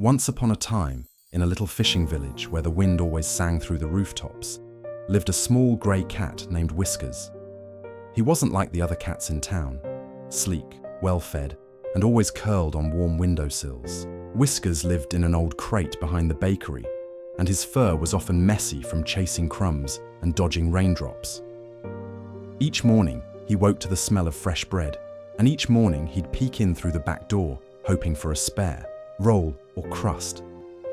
Once upon a time, in a little fishing village where the wind always sang through the rooftops, lived a small grey cat named Whiskers. He wasn't like the other cats in town, sleek, well-fed, and always curled on warm windowsills. Whiskers lived in an old crate behind the bakery, and his fur was often messy from chasing crumbs and dodging raindrops. Each morning, he woke to the smell of fresh bread, and each morning he'd peek in through the back door, hoping for a spare, roll or crust.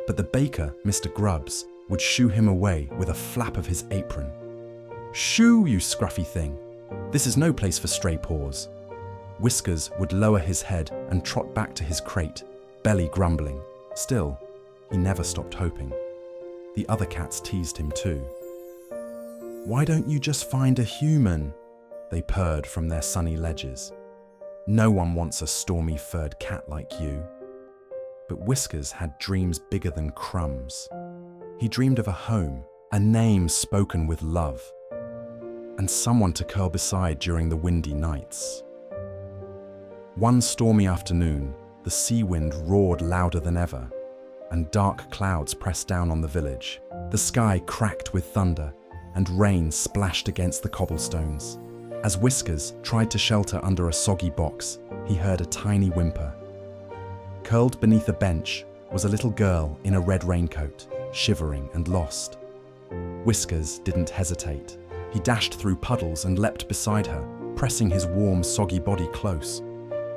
But the baker, Mr. Grubbs, would shoo him away with a flap of his apron. "Shoo, you scruffy thing! This is no place for stray paws." Whiskers would lower his head and trot back to his crate, belly grumbling. Still, he never stopped hoping. The other cats teased him too. "Why don't you just find a human?" they purred from their sunny ledges. "No one wants a stormy furred cat like you." But Whiskers had dreams bigger than crumbs. He dreamed of a home, a name spoken with love, and someone to curl beside during the windy nights. One stormy afternoon, the sea wind roared louder than ever, and dark clouds pressed down on the village. The sky cracked with thunder, and rain splashed against the cobblestones. As Whiskers tried to shelter under a soggy box, he heard a tiny whimper. Curled beneath a bench was a little girl in a red raincoat, shivering and lost. Whiskers didn't hesitate. He dashed through puddles and leapt beside her, pressing his warm, soggy body close.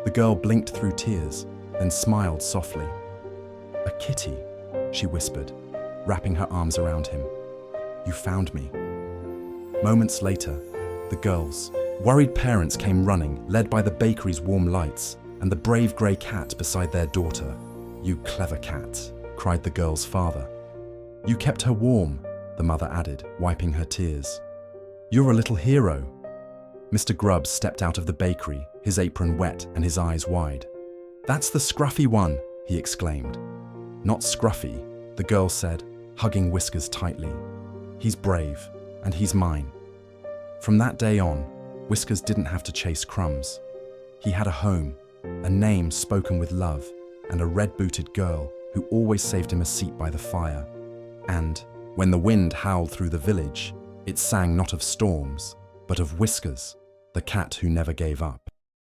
The girl blinked through tears, then smiled softly. "A kitty," she whispered, wrapping her arms around him. "You found me." Moments later, the girl's worried parents came running, led by the bakery's warm lights and the brave grey cat beside their daughter. "You clever cat," cried the girl's father. "You kept her warm," the mother added, wiping her tears. "You're a little hero." Mr. Grubbs stepped out of the bakery, his apron wet and his eyes wide. "That's the scruffy one," he exclaimed. "Not scruffy," the girl said, hugging Whiskers tightly. "He's brave, and he's mine." From that day on, Whiskers didn't have to chase crumbs. He had a home, a name spoken with love, and a red-booted girl who always saved him a seat by the fire. And when the wind howled through the village, it sang not of storms, but of Whiskers, the cat who never gave up.